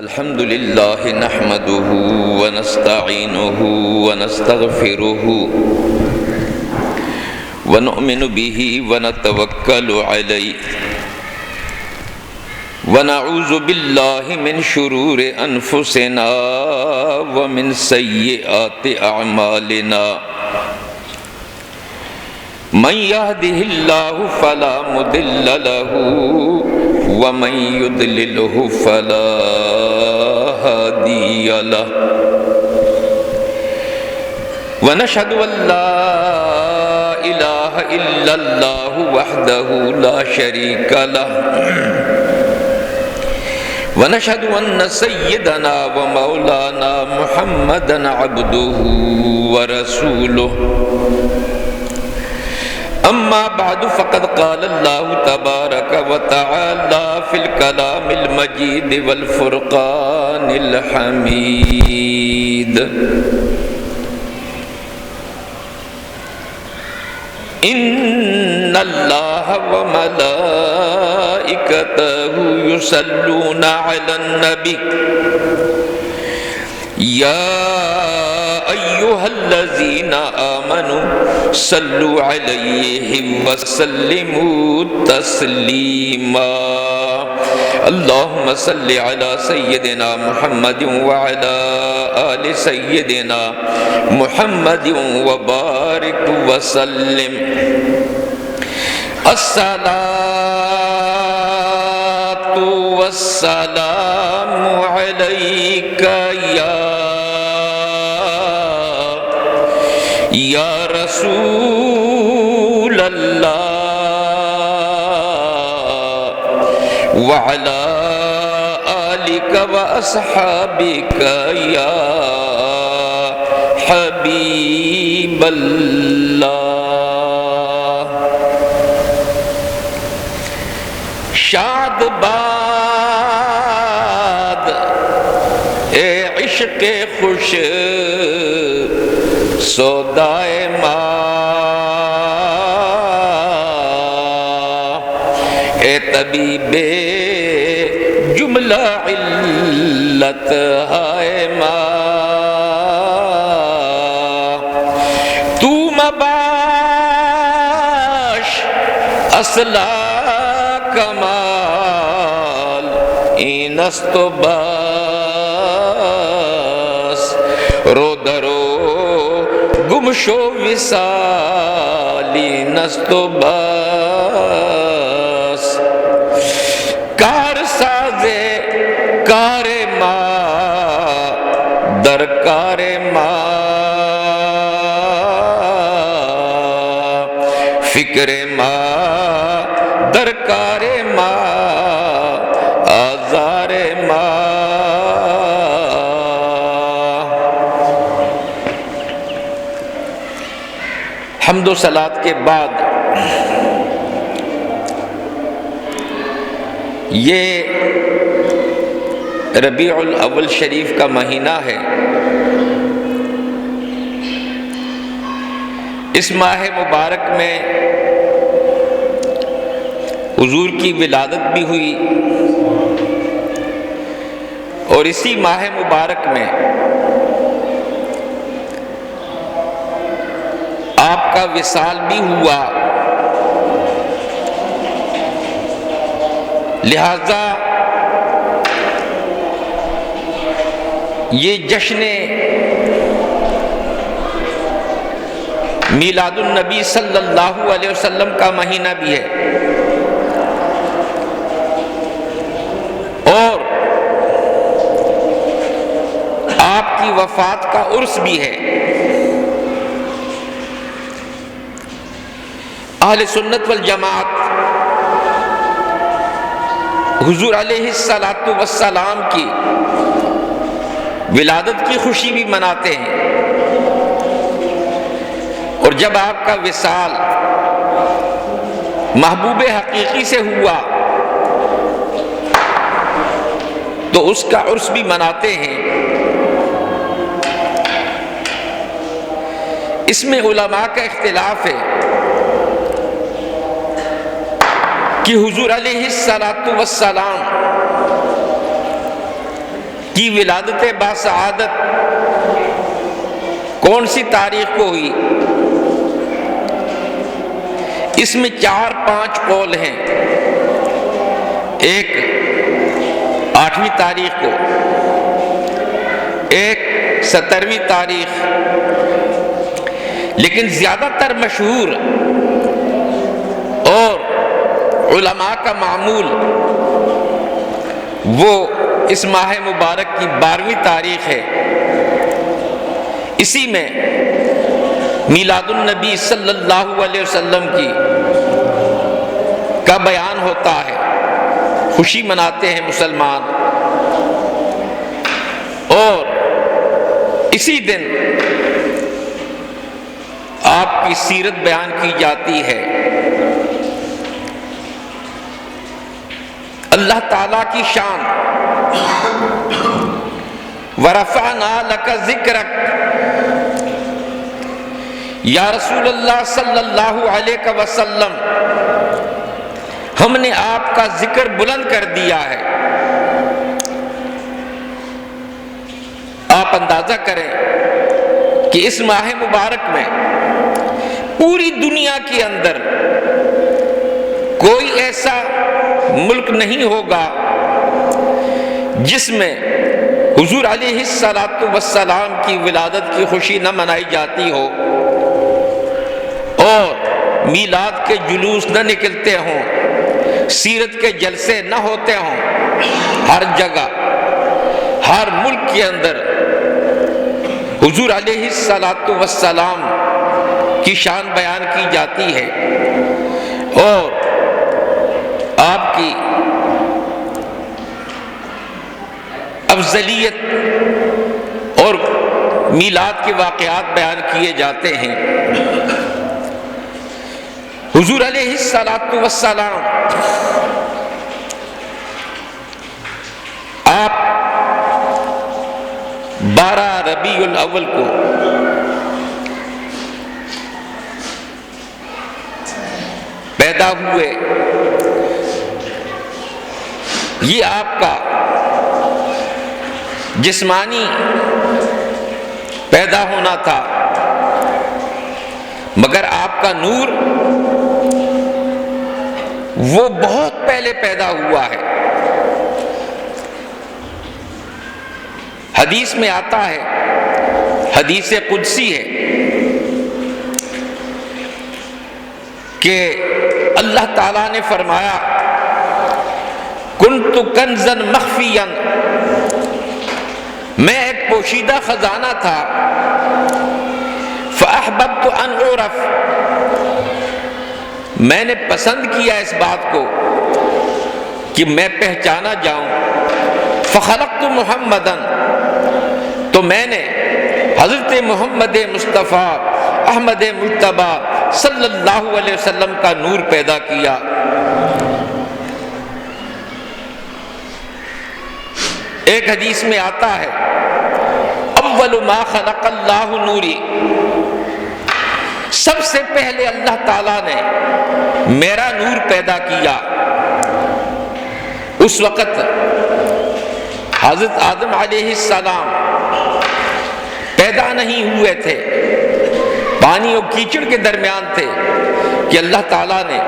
الحمد لله نحمده ونستعينه ونستغفره ونؤمن به ونتوكل عليه ونعوذ بالله من شرور أنفسنا ومن سيئات أعمالنا من يهده الله فلا مضل له ومن يضلله فلا هادي له ونشهد أن لا إله إلا الله وحده لا شريك له ونشهد أن سيدنا ومولانا محمدا عبده ورسوله أما بعد فقد قال الله تبارك وتعالى في الكلام المجيد والفرقان الحميد إن الله وملائكته يصلون على النبي يا أيها الذين آمنوا صلوا عليه وسلموا تسليما اللهم صل على سيدنا محمد وعلى آل سيدنا محمد وبارك وسلم الصلاة والسلام عليك یا رسول اللہ وعلى آلك وأصحابك یا حبیب اللہ شاد باد اے عشق خوش سودائے ماں اے طبیب جملہ علت ہائے ماں تو مباش اصلا کمال اینست باس رو درو گمشو وصالی نست و باس کار سازے کار ماں در کار ماں فکر ماں در کار ماں آزار ماں حمد و صلات کے بعد یہ ربیع الاول شریف کا مہینہ ہے۔ اس ماہ مبارک میں حضور کی ولادت بھی ہوئی اور اسی ماہ مبارک میں آپ کا وصال بھی ہوا، لہذا یہ جشن میلاد النبی صلی اللہ علیہ وسلم کا مہینہ بھی ہے اور آپ کی وفات کا عرس بھی ہے۔ اہل سنت والجماعت حضور علیہ السلام کی ولادت کی خوشی بھی مناتے ہیں اور جب آپ کا وصال محبوب حقیقی سے ہوا تو اس کا عرس بھی مناتے ہیں۔ اس میں علماء کا اختلاف ہے کہ حضور علیہ السلام کی ولادت باسعادت کون سی تاریخ کو ہوئی؟ اس میں 4-5 قول ہیں۔ ایک 8ویں تاریخ کو، ایک 17ویں تاریخ، لیکن زیادہ تر مشہور اور علماء کا معمول وہ اس ماہ مبارک کی 12ویں تاریخ ہے۔ اسی میں میلاد النبی صلی اللہ علیہ وسلم کا بیان ہوتا ہے، خوشی مناتے ہیں مسلمان، اور اسی دن آپ کی سیرت بیان کی جاتی ہے۔ اللہ تعالیٰ کی شان، وَرَفَعْنَا لَكَ ذِكْرَكَ، یا رسول اللہ صلی اللہ علیہ وسلم، ہم نے آپ کا ذکر بلند کر دیا ہے۔ آپ اندازہ کریں کہ اس ماہ مبارک میں پوری دنیا کے اندر کوئی ایسا ملک نہیں ہوگا جس میں حضور علیہ الصلاۃ والسلام کی ولادت کی خوشی نہ منائی جاتی ہو، اور میلاد کے جلوس نہ نکلتے ہوں، سیرت کے جلسے نہ ہوتے ہوں۔ ہر جگہ، ہر ملک کے اندر حضور علیہ الصلاۃ والسلام کی شان بیان کی جاتی ہے، اور آپ کی افضلیت اور میلاد کے واقعات بیان کیے جاتے ہیں۔ حضور علیہ الصلاۃ والسلام آپ 12 ربیع الاول کو پیدا ہوئے۔ یہ آپ کا جسمانی پیدا ہونا تھا، مگر آپ کا نور وہ بہت پہلے پیدا ہوا ہے۔ حدیث میں آتا ہے، حدیث قدسی ہے، کہ اللہ تعالیٰ نے فرمایا کنت کنزا مخفیا، میں ایک پوشیدہ خزانہ تھا، فاحببت ان اعرف، میں نے پسند کیا اس بات کو کہ میں پہچانا جاؤں، فخلقت محمدا، تو میں نے حضرت محمد مصطفیٰ احمد مجتبیٰ صلی اللہ علیہ وسلم کا نور پیدا کیا۔ ایک حدیث میں آتا ہے اول ما خلق اللہ نوری، سب سے پہلے اللہ تعالیٰ نے میرا نور پیدا کیا۔ اس وقت حضرت آدم علیہ السلام پیدا نہیں ہوئے تھے، پانی اور کیچڑ کے درمیان تھے کہ اللہ تعالیٰ نے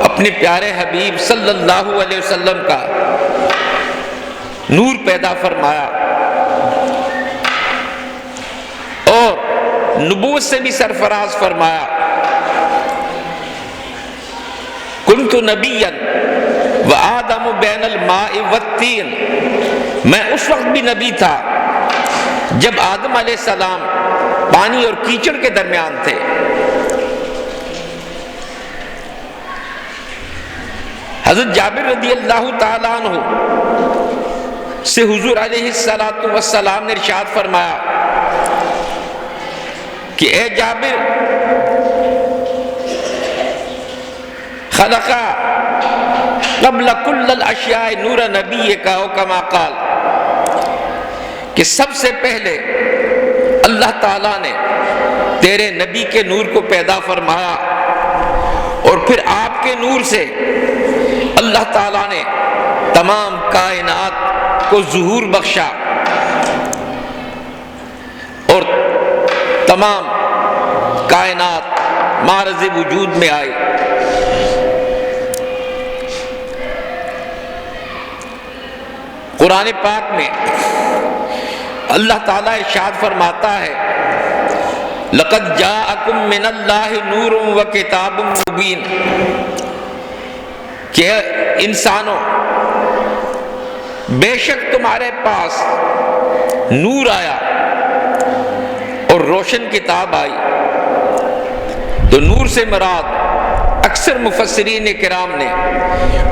اپنے پیارے حبیب صلی اللہ علیہ وسلم کا نور پیدا فرمایا، اور نبوت سے بھی سرفراز فرمایا۔ کنت نبیا وآدم بین الماء والطین، میں اس وقت بھی نبی تھا جب آدم علیہ السلام پانی اور کیچڑ کے درمیان تھے۔ حضرت جابر رضی اللہ تعالیٰ عنہ سے حضور علیہ الصلاۃ والسلام نے ارشاد فرمایا کہ اے جابر، خلق قبل کل الاشیاء نور نبی کا، کما قال، کہ سب سے پہلے اللہ تعالیٰ نے تیرے نبی کے نور کو پیدا فرمایا، اور پھر آپ کے نور سے اللہ تعالیٰ نے تمام کائنات کو ظہور بخشا اور تمام کائنات معرض وجود میں آئی۔ قرآن پاک میں اللہ تعالیٰ ارشاد فرماتا ہے لَقَدْ جَاءَكُم مِّنَ اللَّهِ نُورٌ وَكِتَابٌ مُّبِينٌ، کہ انسانوں بے شک تمہارے پاس نور آیا اور روشن کتاب آئی۔ تو نور سے مراد اکثر مفسرین کرام نے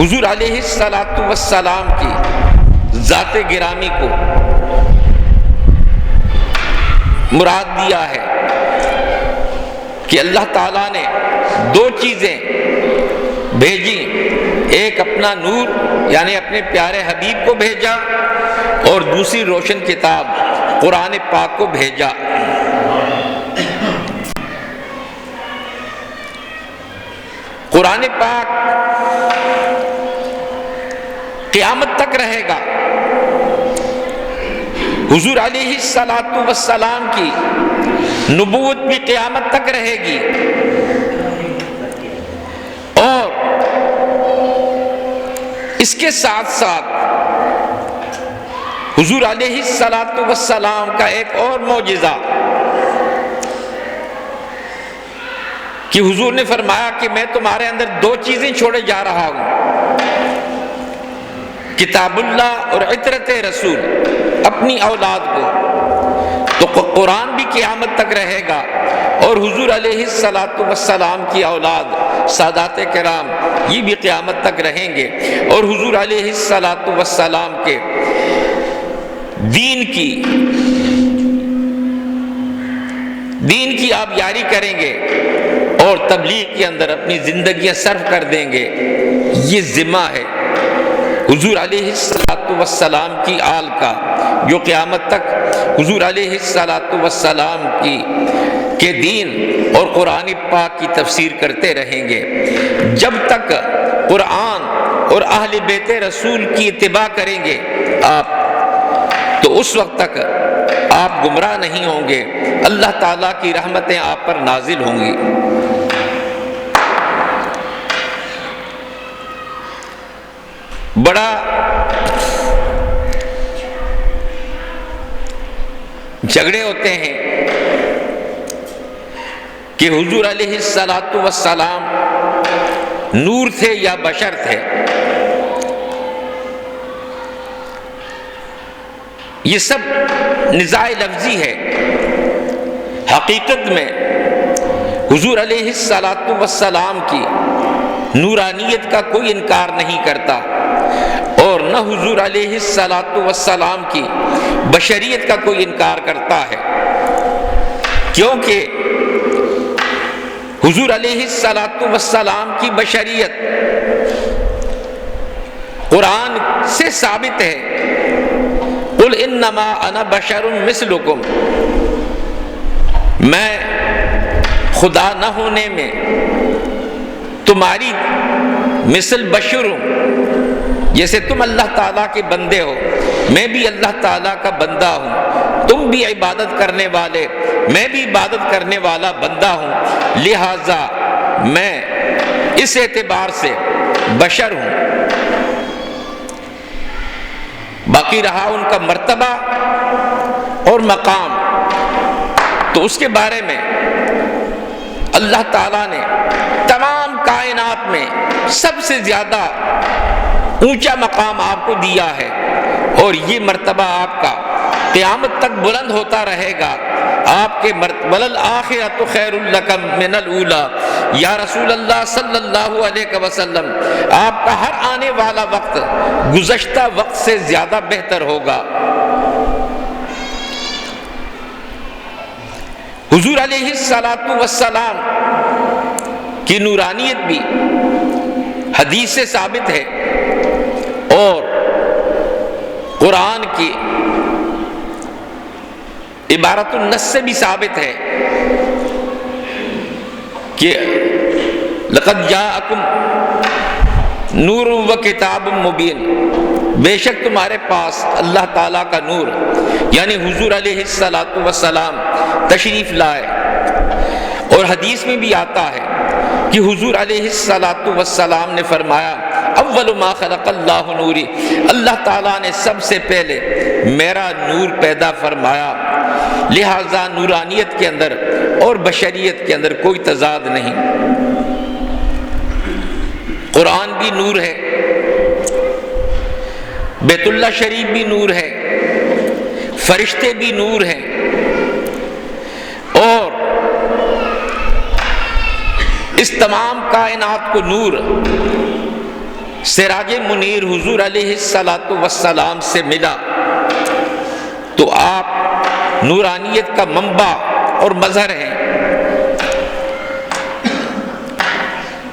حضور علیہ السلام کی ذات گرامی کو مراد دیا ہے کہ اللہ تعالیٰ نے دو چیزیں بھیجی، ایک اپنا نور یعنی اپنے پیارے حبیب کو بھیجا اور دوسری روشن کتاب قرآن پاک کو بھیجا۔ قرآن پاک قیامت تک رہے گا، حضور علیہ السلام کی نبوت بھی قیامت تک رہے گی، اور اس کے ساتھ ساتھ حضور علیہ السلام کا ایک اور معجزہ کہ حضور نے فرمایا کہ میں تمہارے اندر دو چیزیں چھوڑے جا رہا ہوں، کتاب اللہ اور عطرت رسول، اپنی اولاد کو۔ تو قرآن بھی قیامت تک رہے گا اور حضور علیہ السلام کی اولاد سادات کرام یہ بھی قیامت تک رہیں گے، اور حضور علیہ السلام کے دین کی آپ یاری کریں گے اور تبلیغ کے اندر اپنی زندگیاں صرف کر دیں گے۔ یہ ذمہ ہے حضور علیہ السلام کی آل کا، جو قیامت تک حضور علیہ السلام کے دین اور قرآن پاک کی تفسیر کرتے رہیں گے۔ جب تک قرآن اور اہل بیت رسول کی اتباع کریں گے آپ، تو اس وقت تک آپ گمراہ نہیں ہوں گے، اللہ تعالیٰ کی رحمتیں آپ پر نازل ہوں گی۔ بڑا جھگڑے ہوتے ہیں کہ حضور علیہ السلام نور تھے یا بشر تھے۔ یہ سب نزاع لفظی ہے۔ حقیقت میں حضور علیہ السلام کی نورانیت کا کوئی انکار نہیں کرتا، اور نہ حضور علیہ السلام کی بشریت کا کوئی انکار کرتا ہے، کیونکہ حضور علیہ السلام کی بشریت قرآن سے ثابت ہے، قل انما انا بشر مثلکم، میں خدا نہ ہونے میں تمہاری مثل بشر ہوں، جیسے تم اللہ تعالیٰ کے بندے ہو میں بھی اللہ تعالیٰ کا بندہ ہوں، تم بھی عبادت کرنے والے میں بھی عبادت کرنے والا بندہ ہوں، لہذا میں اس اعتبار سے بشر ہوں۔ باقی رہا ان کا مرتبہ اور مقام، تو اس کے بارے میں اللہ تعالیٰ نے تمام کائنات میں سب سے زیادہ اونچا مقام آپ کو دیا ہے، اور یہ مرتبہ آپ کا قیامت تک بلند ہوتا رہے گا۔ آپ کے وَلَلْآخِرَةُ خَيْرٌ لَكَ مِنَ الْأُولَىٰ، یا رسول اللہ صلی اللہ علیہ وسلم، آپ کا ہر آنے والا وقت گزشتہ وقت سے زیادہ بہتر ہوگا۔ حضور علیہ السلام کی نورانیت بھی حدیث سے ثابت ہے، اور قرآن کی عبارت النص سے بھی ثابت ہے کہ لقد جاءکم نور و کتاب مبین، بے شک تمہارے پاس اللہ تعالیٰ کا نور یعنی حضور علیہ الصلاۃ والسلام تشریف لائے۔ اور حدیث میں بھی آتا ہے کہ حضور علیہ الصلاۃ والسلام نے فرمایا اول ما خلق اللہ نوری، اللہ تعالیٰ نے سب سے پہلے میرا نور پیدا فرمایا، لہذا نورانیت کے اندر اور بشریت کے اندر کوئی تضاد نہیں۔ قرآن بھی نور ہے، بیت اللہ شریف بھی نور ہے، فرشتے بھی نور ہیں، اور اس تمام کائنات کو نور سراج منیر حضور علیہ الصلاۃ والسلام سے ملا، تو آپ نورانیت کا منبع اور مظہر ہیں۔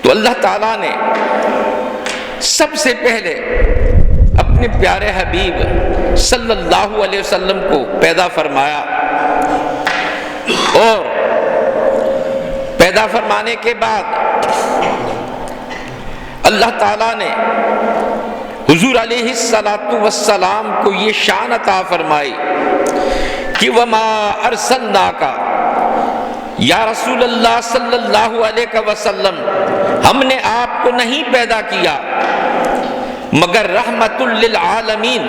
تو اللہ تعالیٰ نے سب سے پہلے اپنے پیارے حبیب صلی اللہ علیہ وسلم کو پیدا فرمایا، اور پیدا فرمانے کے بعد اللہ تعالیٰ نے حضور علیہ الصلاۃ والسلام کو یہ شان عطا فرمائی کہ وما ارسلناک یا رسول اللہ صلی اللہ علیہ وسلم، ہم نے آپ کو نہیں پیدا کیا مگر رحمت للعالمین،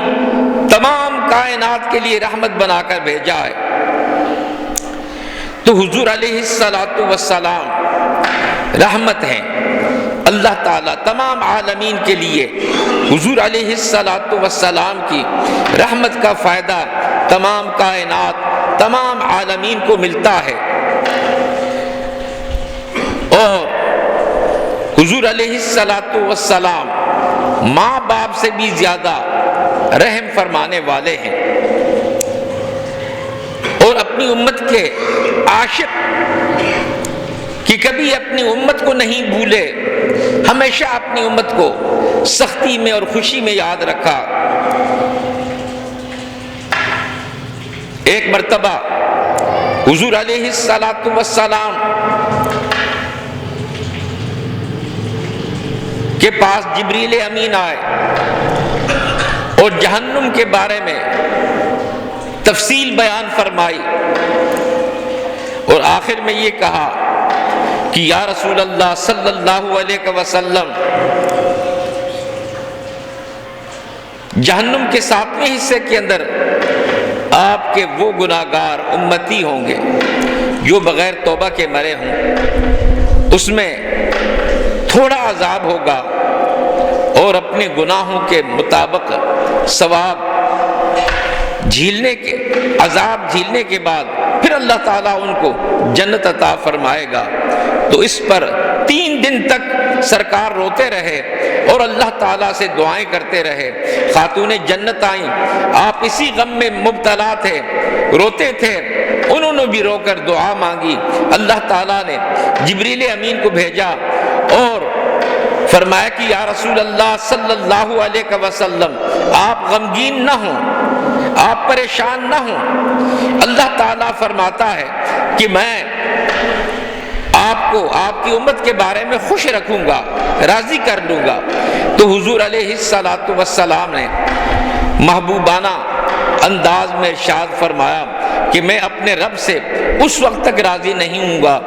تمام کائنات کے لیے رحمت بنا کر بھیجا ہے۔ تو حضور علیہ الصلاۃ والسلام رحمت ہیں، اللہ تعالیٰ تمام عالمین کے لیے حضور علیہ الصلاۃ والسلام کی رحمت کا فائدہ تمام کائنات تمام عالمین کو ملتا ہے۔ اور حضور علیہ الصلاۃ والسلام ماں باپ سے بھی زیادہ رحم فرمانے والے ہیں، اور اپنی امت کے عاشق کہ کبھی اپنی امت کو نہیں بھولے، ہمیشہ اپنی امت کو سختی میں اور خوشی میں یاد رکھا۔ ایک مرتبہ حضور علیہ الصلاۃ والسلام کے پاس جبریل امین آئے اور جہنم کے بارے میں تفصیل بیان فرمائی، اور آخر میں یہ کہا کہ یا رسول اللہ صلی اللہ علیہ وسلم، جہنم کے 7ویں حصے کے اندر آپ کے وہ گناہگار امتی ہوں گے جو بغیر توبہ کے مرے ہوں، اس میں تھوڑا عذاب ہوگا، اور اپنے گناہوں کے مطابق ثواب جھیلنے کے عذاب جھیلنے کے بعد پھر اللہ تعالیٰ ان کو جنت عطا فرمائے گا۔ تو اس پر 3 دن تک سرکار روتے رہے اور اللہ تعالیٰ سے دعائیں کرتے رہے۔ خاتون جنت آئیں، آپ اسی غم میں مبتلا تھے، روتے تھے، انہوں نے بھی رو کر دعا مانگی۔ اللہ تعالیٰ نے جبریل امین کو بھیجا اور فرمایا کہ یا رسول اللہ صلی اللہ علیہ وسلم، آپ غمگین نہ ہوں، آپ پریشان نہ ہوں، اللہ تعالیٰ فرماتا ہے کہ میں آپ کو آپ کی امت کے بارے میں خوش رکھوں گا، راضی کر لوں گا۔ تو حضور علیہ الصلاۃ والسلام نے محبوبانہ انداز میں ارشاد فرمایا کہ میں اپنے رب سے اس وقت تک راضی نہیں ہوں گا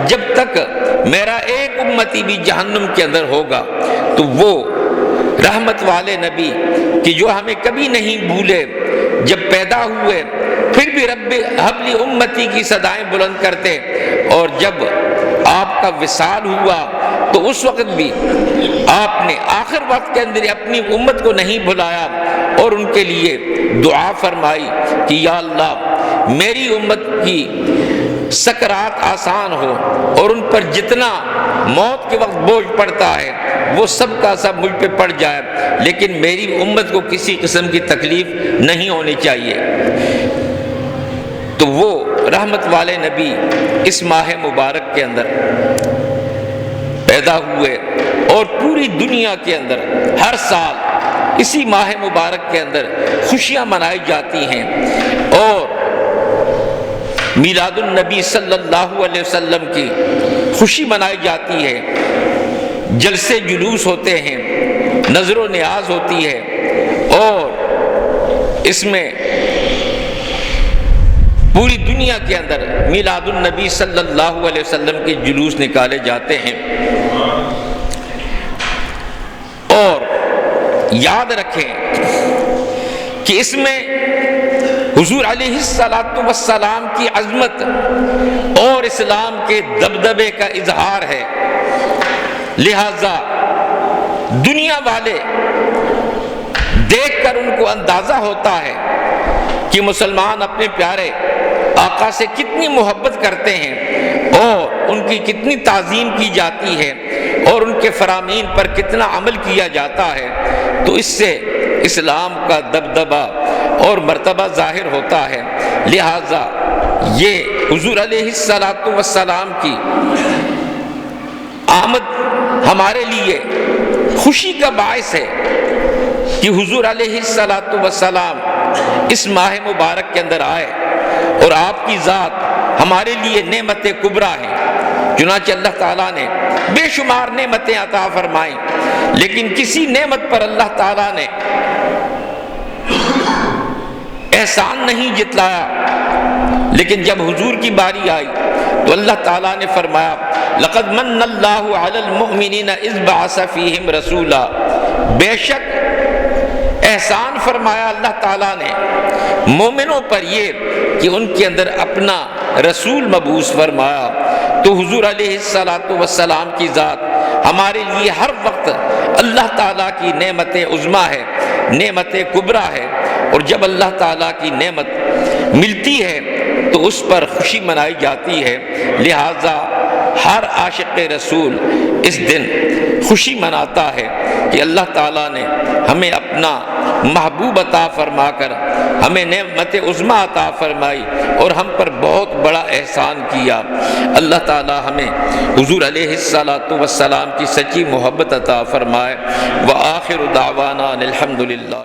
جب تک میرا ایک امتی بھی جہنم کے اندر ہوگا۔ تو وہ رحمت والے نبی کہ جو ہمیں کبھی نہیں بھولے، جب پیدا ہوئے پھر بھی رب حبلی امتی کی صدائیں بلند کرتے، اور جب آپ کا وصال ہوا تو اس وقت بھی آپ نے آخر وقت کے اندر اپنی امت کو نہیں بھلایا اور ان کے لیے دعا فرمائی کہ یا اللہ میری امت کی سکرات آسان ہو، اور ان پر جتنا موت کے وقت بوجھ پڑتا ہے وہ سب کا سب مجھ پہ پڑ جائے، لیکن میری امت کو کسی قسم کی تکلیف نہیں ہونی چاہیے۔ تو وہ رحمت والے نبی اس ماہ مبارک کے اندر پیدا ہوئے، اور پوری دنیا کے اندر ہر سال اسی ماہ مبارک کے اندر خوشیاں منائی جاتی ہیں، اور میلاد النبی صلی اللہ علیہ وسلم کی خوشی منائی جاتی ہے، جلسے جلوس ہوتے ہیں، نظر و نیاز ہوتی ہے، اور اس میں پوری دنیا کے اندر میلاد النبی صلی اللہ علیہ وسلم کے جلوس نکالے جاتے ہیں۔ اور یاد رکھیں کہ اس میں حضور علیہ الصلاۃ والسلام کی عظمت اور اسلام کے دبدبے کا اظہار ہے، لہذا دنیا والے دیکھ کر ان کو اندازہ ہوتا ہے کہ مسلمان اپنے پیارے آقا سے کتنی محبت کرتے ہیں اور ان کی کتنی تعظیم کی جاتی ہے اور ان کے فرامین پر کتنا عمل کیا جاتا ہے، تو اس سے اسلام کا دبدبہ اور مرتبہ ظاہر ہوتا ہے۔ لہذا یہ حضور علیہ الصلاۃ والسلام کی آمد ہمارے لیے خوشی کا باعث ہے کہ حضور علیہ الصلاۃ والسلام اس ماہ مبارک کے اندر آئے، اور آپ کی ذات ہمارے لیے نعمت کبریٰ ہے۔ چنانچہ اللہ تعالیٰ نے بے شمار نعمتیں عطا فرمائیں، لیکن کسی نعمت پر اللہ تعالیٰ نے احسان نہیں جتلایا۔ لیکن جب حضور کی باری آئی تو اللہ تعالیٰ نے فرمایا لقد من اللہ علی المؤمنین اذ بعث فیہم رسولا، بے شک احسان فرمایا اللہ تعالیٰ نے مومنوں پر یہ کہ ان کے اندر اپنا رسول مبعوث فرمایا۔ تو حضور علیہ الصلاۃ والسلام کی ذات ہمارے لیے ہر وقت اللہ تعالیٰ کی نعمت عظمیٰ ہے، نعمت کبریٰ ہے، اور جب اللہ تعالیٰ کی نعمت ملتی ہے تو اس پر خوشی منائی جاتی ہے۔ لہذا ہر عاشق رسول اس دن خوشی مناتا ہے کہ اللہ تعالیٰ نے ہمیں اپنا محبوب عطا فرما کر ہمیں نعمت عظمیٰ عطا فرمائی اور ہم پر بہت بڑا احسان کیا۔ اللہ تعالیٰ ہمیں حضور علیہ الصلاۃ والسلام کی سچی محبت عطا فرمائے۔ وآخر دعوانا الحمد للہ۔